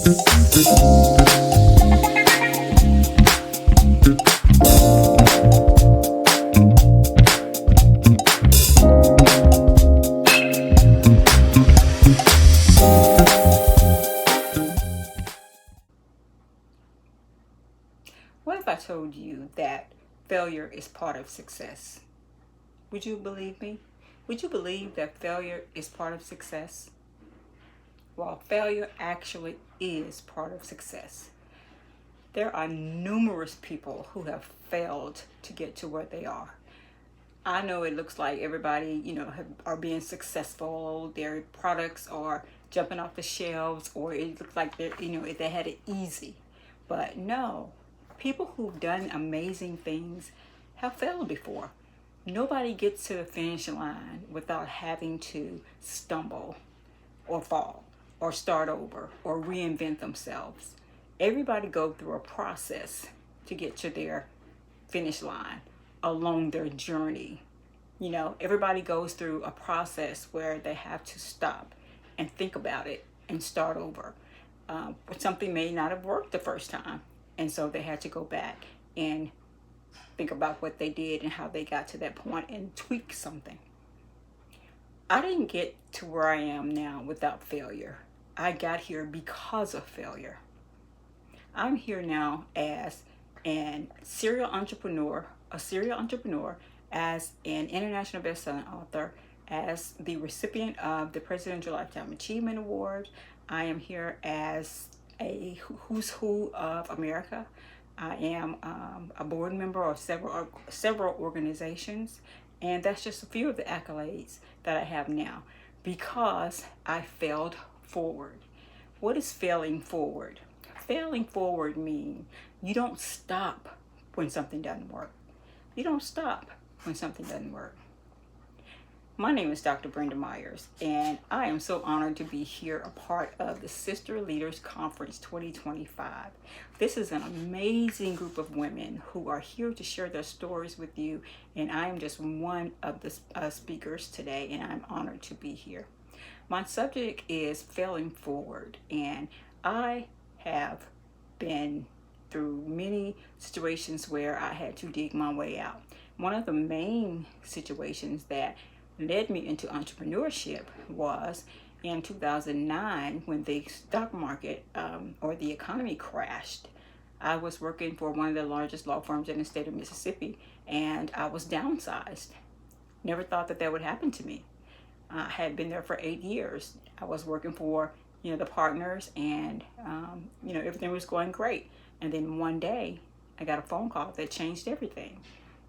What if I told you that failure is part of success? Would you believe me? Would you believe that failure is part of success? Well, failure actually is part of success. There are numerous people who have failed to get to where they are. I know it looks like everybody, are being successful. Their products are jumping off the shelves, or it looks like they had it easy. But no, people who've done amazing things have failed before. Nobody gets to the finish line without having to stumble or fall or start over or reinvent themselves. Everybody goes through a process to get to their finish line along their journey. Everybody goes through a process where they have to stop and think about it and start over. But something may not have worked the first time, and so they had to go back and think about what they did and how they got to that point and tweak something. I didn't get to where I am now without failure. I got here because of failure. I'm here now as a serial entrepreneur, as an international best-selling author, as the recipient of the Presidential Lifetime Achievement Award. I am here as a who's who of America. I am a board member of several organizations, and that's just a few of the accolades that I have now because I failed forward. What is failing forward? Failing forward means you don't stop when something doesn't work. You don't stop when something doesn't work. My name is Dr. Brenda Myers, and I am so honored to be here, a part of the Sister Leaders Conference 2025. This is an amazing group of women who are here to share their stories with you, and I am just one of the speakers today, and I'm honored to be here. My subject is failing forward, and I have been through many situations where I had to dig my way out. One of the main situations that led me into entrepreneurship was in 2009 when the stock market or the economy crashed. I was working for one of the largest law firms in the state of Mississippi, and I was downsized. Never thought that would happen to me. I had been there for 8 years. I was working for the partners, and everything was going great. And then one day I got a phone call that changed everything.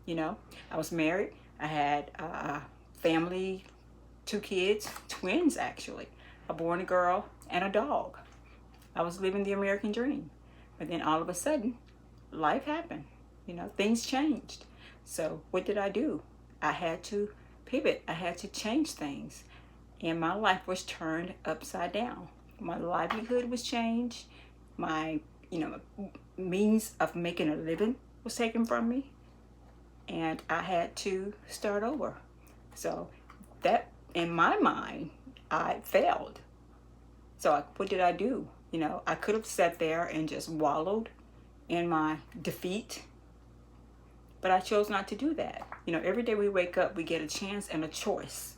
I was married. I had family, 2 kids, twins actually, a boy and a girl, and a dog. I was living the American dream. But then all of a sudden, life happened. Things changed. So what did I do? I had to pivot. I had to change things. And my life was turned upside down. My livelihood was changed. My, means of making a living was taken from me. And I had to start over. So that, in my mind, I failed. So what did I do? I could have sat there and just wallowed in my defeat, but I chose not to do that. Every day we wake up, we get a chance and a choice.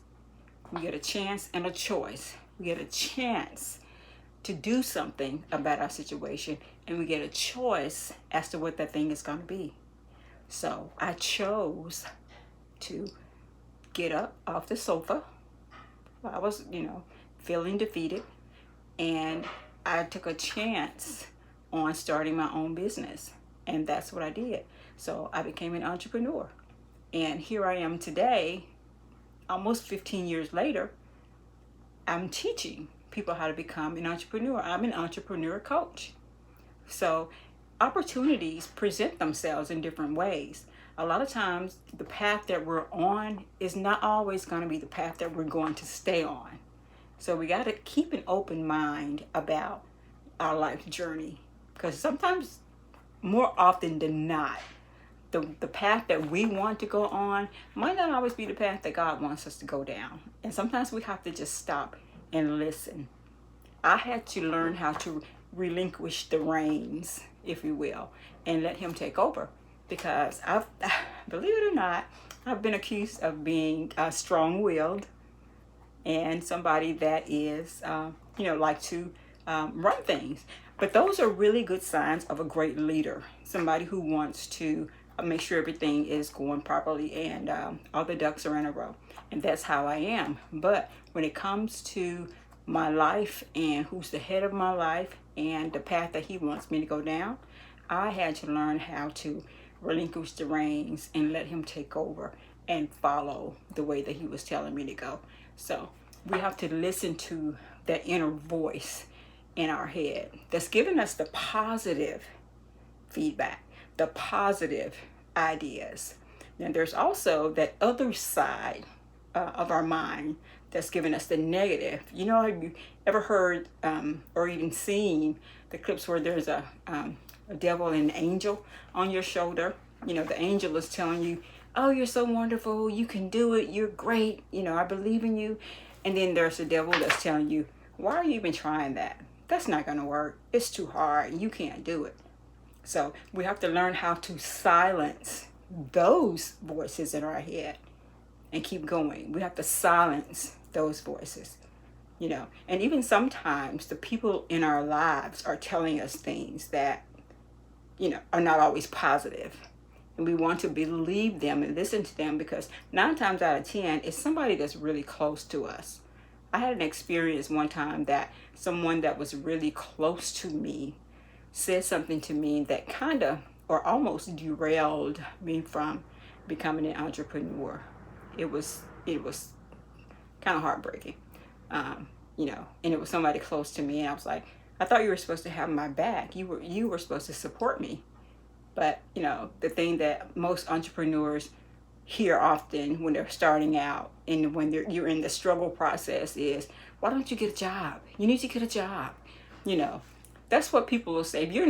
We get a chance and a choice. We get a chance to do something about our situation, and we get a choice as to what that thing is going to be. So I chose to get up off the sofa. I was, feeling defeated, and I took a chance on starting my own business, and that's what I did. So I became an entrepreneur, and here I am today, almost 15 years later. I'm teaching people how to become an entrepreneur. I'm an entrepreneur coach. So opportunities present themselves in different ways. A lot of times the path that we're on is not always going to be the path that we're going to stay on. So we got to keep an open mind about our life journey, because sometimes, more often than not, the path that we want to go on might not always be the path that God wants us to go down. And sometimes we have to just stop and listen. I had to learn how to relinquish the reins, if you will, and let him take over. Because believe it or not, I've been accused of being strong-willed and somebody that is, like to run things. But those are really good signs of a great leader, somebody who wants to make sure everything is going properly and all the ducks are in a row. And that's how I am. But when it comes to my life and who's the head of my life and the path that he wants me to go down, I had to learn how to relinquish the reins and let him take over and follow the way that he was telling me to go. So we have to listen to that inner voice in our head that's giving us the positive feedback, the positive ideas. Then there's also that other side of our mind that's giving us the negative. Have you ever heard or even seen the clips where there's a devil and an angel on your shoulder? The angel is telling you, oh, you're so wonderful, you can do it, you're great, I believe in you. And then there's the devil that's telling you, why are you even trying that? That's not going to work. It's too hard. You can't do it. So we have to learn how to silence those voices in our head and keep going. We have to silence those voices, and even sometimes the people in our lives are telling us things that, are not always positive. And we want to believe them and listen to them because 9 times out of 10, it's somebody that's really close to us. I had an experience one time that someone that was really close to me said something to me that kind of or almost derailed me from becoming an entrepreneur. It was kind of heartbreaking, and it was somebody close to me. And I was like, I thought you were supposed to have my back. You were supposed to support me. But the thing that most entrepreneurs hear often when they're starting out and when you're in the struggle process is, why don't you get a job? You need to get a job. That's what people will say. If you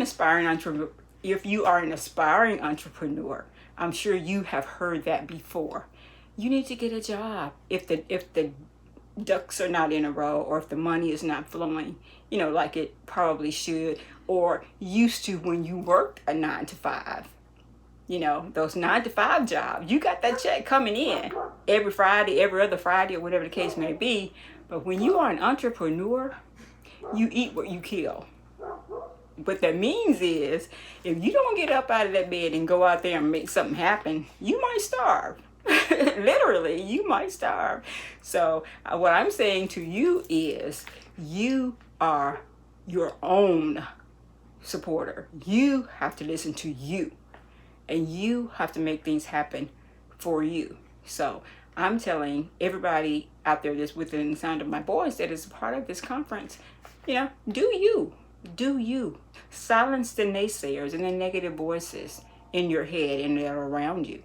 are an aspiring entrepreneur, I'm sure you have heard that before. You need to get a job. If the ducks are not in a row, or if the money is not flowing, like it probably should, or used to when you worked a 9 to 5. Those 9 to 5 jobs, you got that check coming in every Friday, every other Friday, or whatever the case may be. But when you are an entrepreneur, you eat what you kill. What that means is, if you don't get up out of that bed and go out there and make something happen, you might starve. Literally, you might starve. So what I'm saying to you is, you are your own supporter. You have to listen to you. And you have to make things happen for you. So I'm telling everybody out there that's within the sound of my voice that is a part of this conference, do you. Do you. Silence the naysayers and the negative voices in your head and that are around you.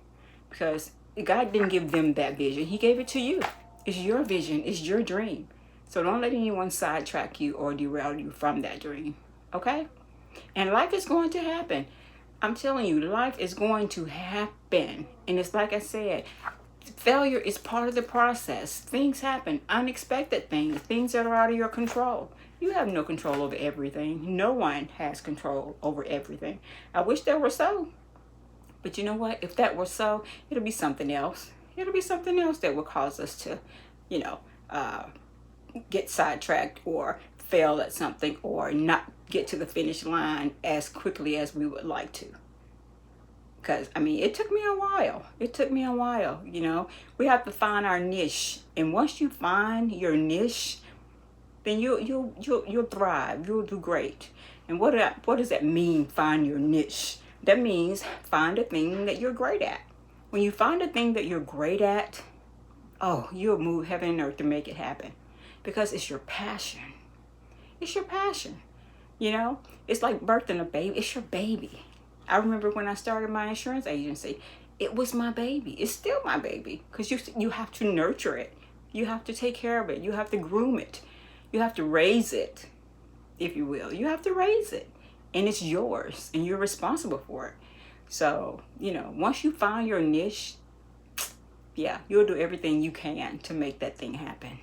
Because God didn't give them that vision. He gave it to you. It's your vision. It's your dream. So don't let anyone sidetrack you or derail you from that dream. Okay? And life is going to happen. I'm telling you, life is going to happen. And it's like I said, failure is part of the process. Things happen, unexpected things that are out of your control. You have no control over everything. No one has control over everything. I wish that were so. But you know what? If that were so, it'll be something else. It'll be something else that will cause us to, get sidetracked or fail at something or not get to the finish line as quickly as we would like to. Because, it took me a while. We have to find our niche. And once you find your niche, then you'll thrive. You'll do great. And what does that mean, find your niche? That means find a thing that you're great at. When you find a thing that you're great at, you'll move heaven and earth to make it happen. Because it's your passion. It's your passion. It's like birthing a baby. It's your baby. I remember when I started my insurance agency, it was my baby. It's still my baby. Because you have to nurture it. You have to take care of it. You have to groom it. You have to raise it, if you will. You have to raise it. And it's yours. And you're responsible for it. So, once you find your niche, you'll do everything you can to make that thing happen.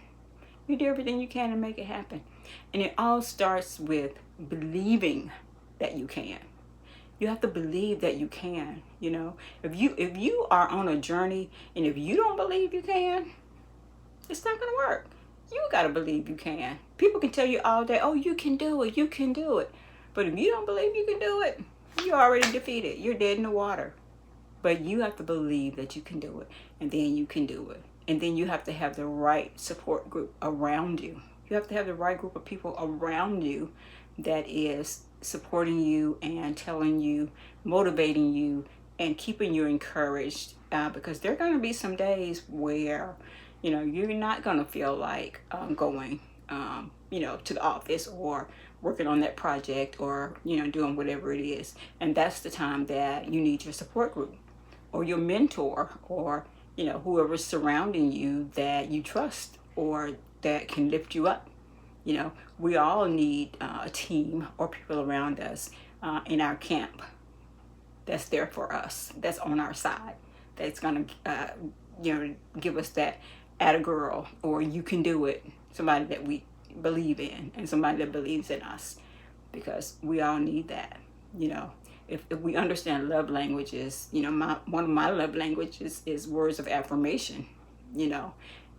You do everything you can to make it happen. And it all starts with believing that you can. You have to believe that you can, you know. If you are on a journey and if you don't believe you can, it's not going to work. You got to believe you can. People can tell you all day, oh, you can do it, you can do it. But if you don't believe you can do it, you're already defeated. You're dead in the water. But you have to believe that you can do it, and then you can do it. And then you have to have the right support group around you. You have to have the right group of people around you that is supporting you and telling you, motivating you, and keeping you encouraged. Because there are going to be some days where, you know, you're not going to feel like going, you know, to the office or working on that project or, you know, doing whatever it is. And that's the time that you need your support group or your mentor or, you know, whoever's surrounding you that you trust or that can lift you up. You know, we all need a team or people around us in our camp that's there for us, that's on our side, that's going to, you know, give us that atta girl or you can do it, somebody that we believe in and somebody that believes in us, because we all need that. You know, if we understand love languages, you know, one of my love languages is words of affirmation, you know,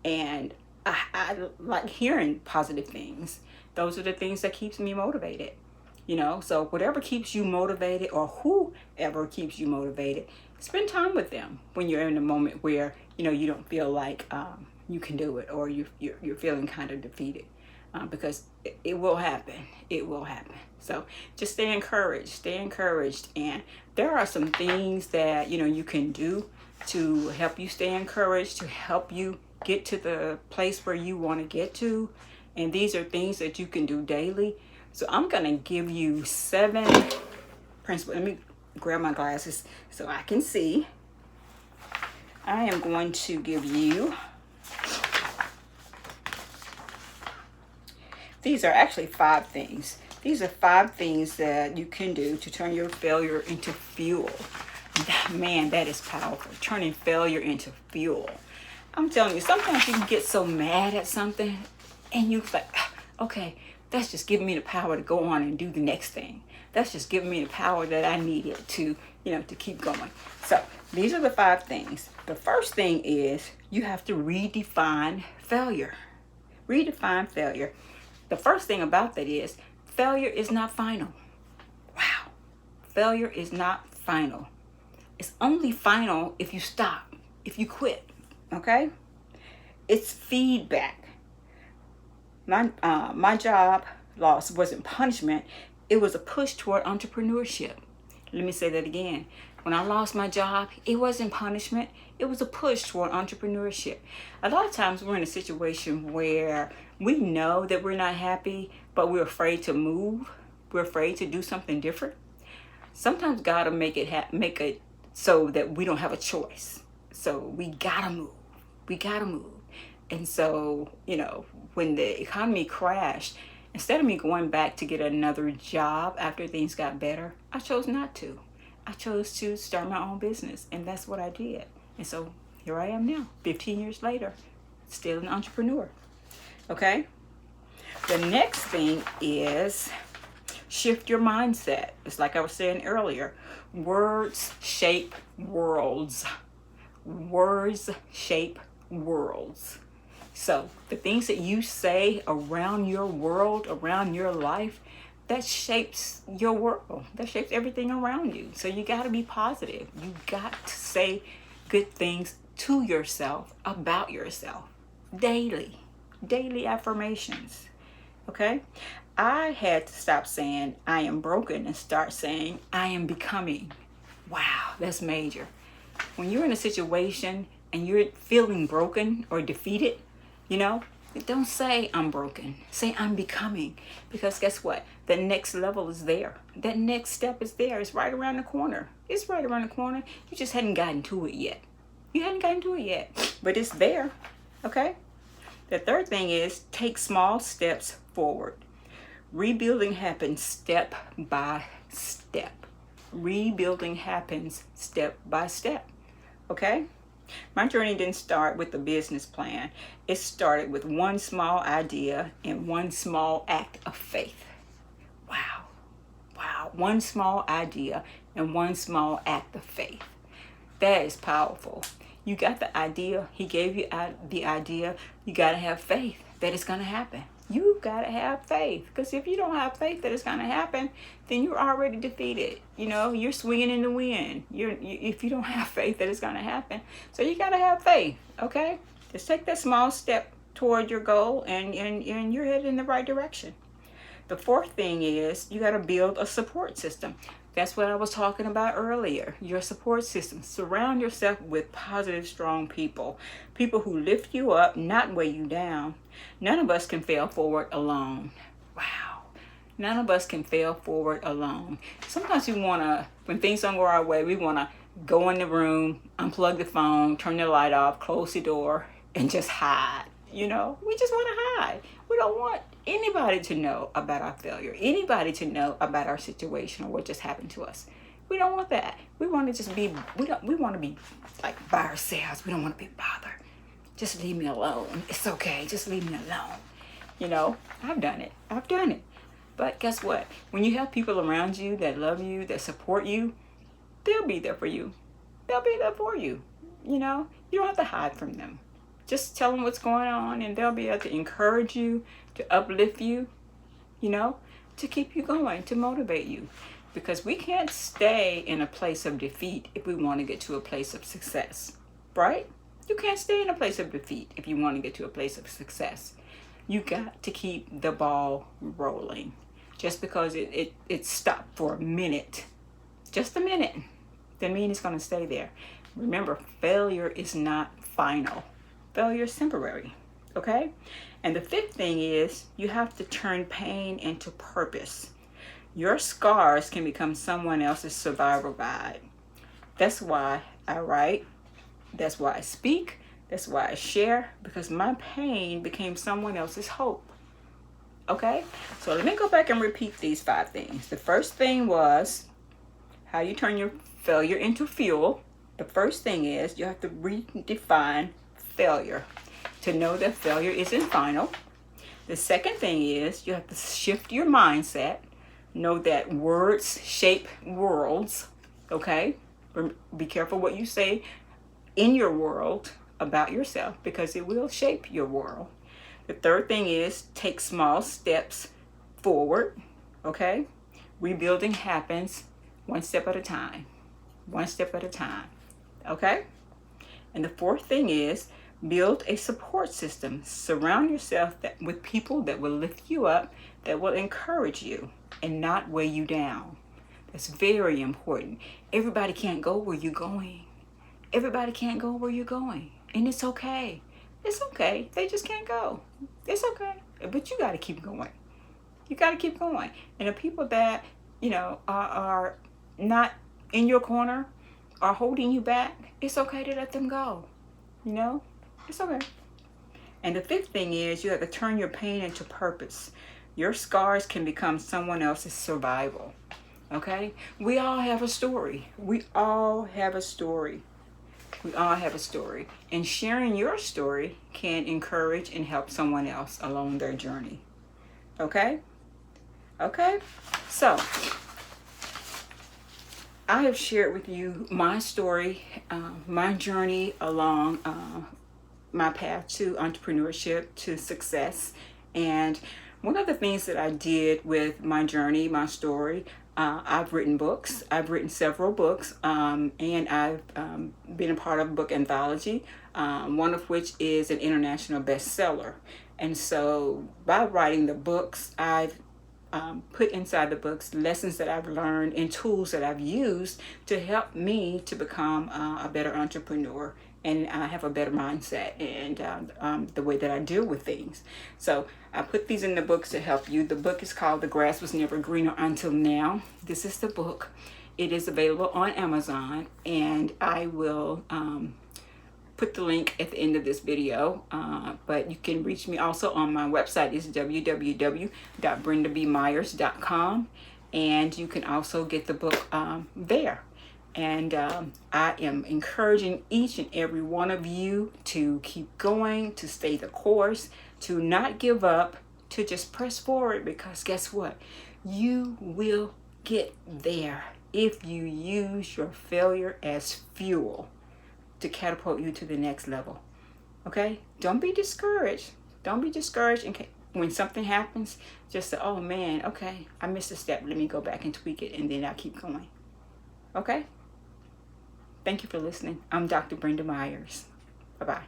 and I like hearing positive things. Those are the things that keeps me motivated, you know. So whatever keeps you motivated or whoever keeps you motivated, spend time with them when you're in a moment where, you know, you don't feel like you can do it or you're feeling kind of defeated. Because it will happen. It will happen. So just stay encouraged. And there are some things that, you know, you can do to help you stay encouraged, to help you get to the place where you want to get to. And these are things that you can do daily. So I'm going to give you 7 principles. Let me grab my glasses so I can see. I am going to give you, these are actually 5 things. These are 5 things that you can do to turn your failure into fuel. Man, that is powerful. Turning failure into fuel. I'm telling you, sometimes you can get so mad at something and you're like, okay, that's just giving me the power to go on and do the next thing. That's just giving me the power that I needed to, you know, to keep going. So these are the 5 things. The first thing is you have to redefine failure. Redefine failure. The first thing about that is failure is not final. Wow. Failure is not final. It's only final if you stop, if you quit. Okay? It's feedback. My job loss wasn't punishment. It was a push toward entrepreneurship. Let me say that again. When I lost my job, it wasn't punishment. It was a push toward entrepreneurship. A lot of times we're in a situation where we know that we're not happy, but we're afraid to move. We're afraid to do something different. Sometimes God will make it so that we don't have a choice. So we gotta move. We gotta move. And so, you know, when the economy crashed, instead of me going back to get another job after things got better, I chose not to. I chose to start my own business, and that's what I did. And so here I am now, 15 years later, still an entrepreneur. Okay? The next thing is shift your mindset. It's like I was saying earlier, words shape worlds. Words shape worlds. So the things that you say around your world, around your life, that shapes your world. That shapes everything around you. So you got to be positive. You got to say good things to yourself, about yourself, daily. Daily affirmations. Okay? I had to stop saying I am broken and start saying I am becoming. Wow, that's major. When you're in a situation and you're feeling broken or defeated, you know, don't say I'm broken. Say I'm becoming. Because guess what? The next level is there. That next step is there. It's right around the corner. It's right around the corner. You just hadn't gotten to it yet. You hadn't gotten to it yet. But it's there. Okay? The third thing is take small steps forward. Rebuilding happens step by step. Rebuilding happens step by step. Okay? My journey didn't start with a business plan. It started with one small idea and one small act of faith. Wow. Wow. One small idea and one small act of faith. That is powerful. You got the idea. He gave you the idea. You got to have faith that it's going to happen. You got to have faith, because if you don't have faith that it's going to happen, then you're already defeated. You're swinging in the wind. If you don't have faith that it's going to happen. So you got to have faith, okay? Just take that small step toward your goal, and you're headed in the right direction. The fourth thing is you got to build a support system. That's what I was talking about earlier. Your support system. Surround yourself with positive, strong people. People who lift you up, not weigh you down. None of us can fail forward alone. Wow. None of us can fail forward alone. Sometimes we want to, when things don't go our way, we want to go in the room, unplug the phone, turn the light off, close the door, and just hide. We just want to hide. We don't want anybody to know about our failure, anybody to know about our situation or what just happened to us. We don't want that. We want to just be, we want to be like by ourselves. We don't want to be bothered. Just leave me alone. It's okay. Just leave me alone. I've done it. But guess what? When you have people around you that love you, that support you, they'll be there for you. They'll be there for you. You don't have to hide from them. Just tell them what's going on, and they'll be able to encourage you, to uplift you, to keep you going, to motivate you. Because we can't stay in a place of defeat if we want to get to a place of success, right? You can't stay in a place of defeat if you want to get to a place of success. You got to keep the ball rolling. Just because it stopped for a minute, just a minute, doesn't mean it's going to stay there. Remember, failure is not final. Failure is temporary, okay? And the fifth thing is you have to turn pain into purpose. Your scars can become someone else's survival guide. That's why I write. That's why I speak. That's why I share, because my pain became someone else's hope. Okay? So let me go back and repeat these 5 things. The first thing was how you turn your failure into fuel. The first thing is you have to redefine failure to know that failure isn't final. The second thing is you have to shift your mindset. Know that words shape worlds. Okay? Be careful what you say in your world about yourself, because it will shape your world. The third thing is take small steps forward. Okay? Rebuilding happens one step at a time. One step at a time. Okay? And the fourth thing is build a support system. Surround yourself with people that will lift you up, that will encourage you and not weigh you down. That's very important. Everybody can't go where you're going. Everybody can't go where you're going. And it's okay. It's okay. They just can't go. It's okay. But you got to keep going. You got to keep going. And the people that, are not in your corner, are holding you back, it's okay to let them go. It's okay. And the fifth thing is you have to turn your pain into purpose. Your scars can become someone else's survival. Okay? We all have a story. We all have a story. And sharing your story can encourage and help someone else along their journey. Okay? Okay? So, I have shared with you my story, my journey along my path to entrepreneurship, to success. And one of the things that I did with my journey, my story, I've written books. I've written several books, and I've been a part of a book anthology, one of which is an international bestseller. And so by writing the books, I've put inside the books lessons that I've learned and tools that I've used to help me to become a better entrepreneur, and I have a better mindset and the way that I deal with things. So I put these in the books to help you. The book is called The Grass Was Never Greener Until Now. This is the book. It is available on Amazon, and I will put the link at the end of this video, but you can reach me also on my website. Is www.brendabmyers.com, and you can also get the book there. And I am encouraging each and every one of you to keep going, to stay the course, to not give up, to just press forward, because guess what? You will get there if you use your failure as fuel to catapult you to the next level. Okay? Don't be discouraged. Don't be discouraged when something happens. Just say, oh man, okay, I missed a step. Let me go back and tweak it, and then I'll keep going. Okay? Thank you for listening. I'm Dr. Brenda Myers. Bye-bye.